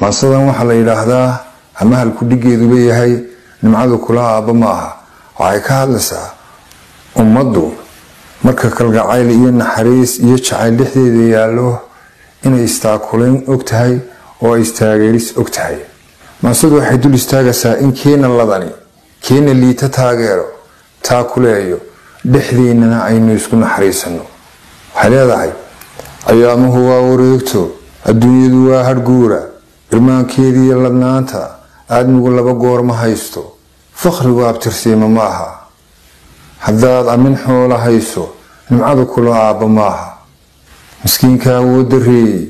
maasadan waxa la yiraahdaa ama halku dhigeedu leeyahay nimcadu kula aaba maaha waxay ka hadlaysaa ummadu marka kalgacayl iyo naxariis iyo jacayl dhexdeeda yaalo inay istaakuleen ogtahay oo istaageeris ogtahay maasadu waxay dul istaagaysaa in keena ladani keena liita taageero taakuleeyo dhexdeena aynu isku naxariisano waxay leedahay ayaamuhu waa wareegto adduunyadu waa harguura irmaankeedii iyo ladnaanta aadmigu laba goor ma haysto fakhrigu abtirsiima maaha haddaad amin xoola hayso nimcadu kula aaba maaha miskiinka awood dareeyey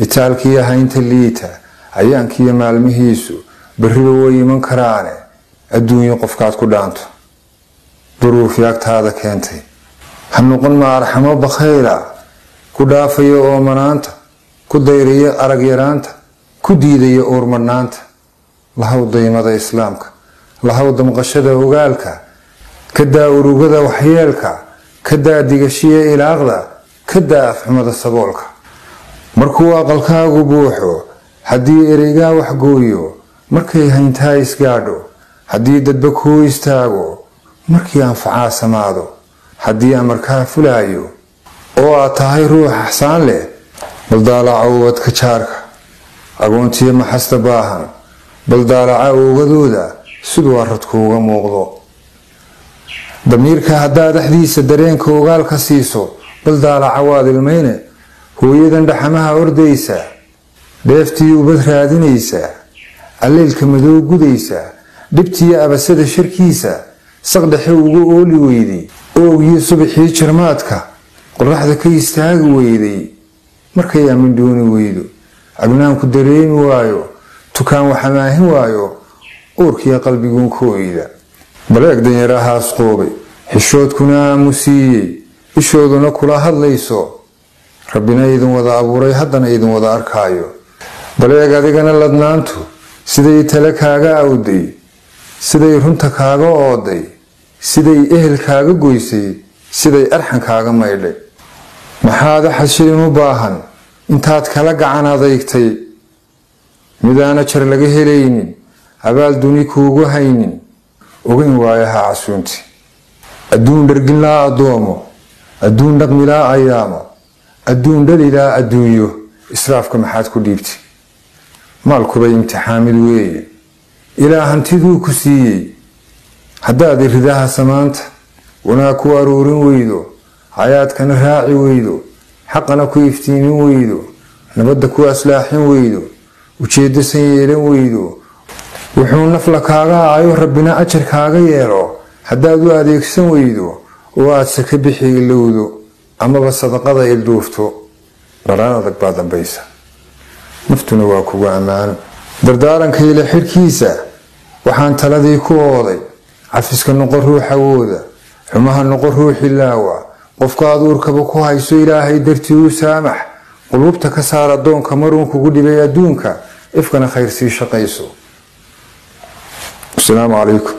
itaalkiiyo haynta liita ayaankiiyo maalmihiisu berriba way iman karaane adduunyo qofkaad ku dhaanto duruuf yaagtaada keentay ha noqon ma arxamo bakhayla ku dhaafayo oo manaanta ku dayrayo arag yaraanta ku diidayo uurmadhnaanta lahaw daymada islaamka lahaw damqashada ogaalka ka daa urugada waxyeelka ka daa digashiya ilaaqda ka daa afxumada saboolka markuu aqalkaagu buuxo haddii ereygaa waxgooyo markay hayntaa isgaadho haddii dadba kuu istaago markii anfacaa samaado haddii amarkaa fulaayo oo aad tahay ruux axsaan leh baldaalaca ubadka jaarka agoontiyo maxasta baahan baldaalaca ogadooda siduu aradkuuga muuqdo damiirka haddaad dhexdiisa dareenka ogaal ka siiso baldaalaca waad ilmayne hooyadan dhaxamaha ordaysa dheeftii ubad raadinaysa alleylka madow gudaysa dhibtiyo abasada sharkiisa saqdhexe ugu ooli weyday oogiyo subaxii jarmaadka qoraxda ka istaagi weyday markay amin dooni weydo agnaanku dareemi waayo tukaan waxamaahin waayo uurkiyo qalbiguun ka oyda baleeg danyarahaas qoobay xishoodkuna aamusiiyey ishooduna kula hadlayso rabbina idin wada abuuray haddana idin wada arkaayo baleeg adigana ladnaantu siday tale kaaga awday siday runta kaaga ooday siday ehel kaaga goysay siday arxan kaaga maydhay maxaad xashilin u baahan intaad kala gacan adeegtay midaana jar laga helaynin abaal duni kuugu haynin ogeyn waayaha casuunti adduun dharginlaa addoomo adduun dhaqmilaa ayaamo adduun dhalilaa adduunyo israafka maxaad ku dhiibtay maalkuba imtixaamid weeye ilaa hantiduu ku siiyey haddaad iridaha samaanta wanaag ku aruurin weydo hayaadkana raaci weydo xaqana ku iftiimin weydo nabadda ku aslaaxin weydo ujeeddo san yeelan weydo wuxuu nafla kaaga aayo rabbina ajar kaaga yeelo haddaad u adeegsan weydo oo aad saka bixi ilowdo amaba sadaqada ilduufto dharaan adag baa dambaysa naftuna waa kugu ammaan dardaaranka ila xirkiisa waxaan taladii ku ooday cafiska noqon ruux awooda xumaha noqon ruuxi laawa qofkaad uurkaba ku hayso ilaahay dartii u saamax qulubta ka saar addoonka maruun kugu dhibay adduunka ifkana khayr sii shaqayso. Assalaamu calaykum.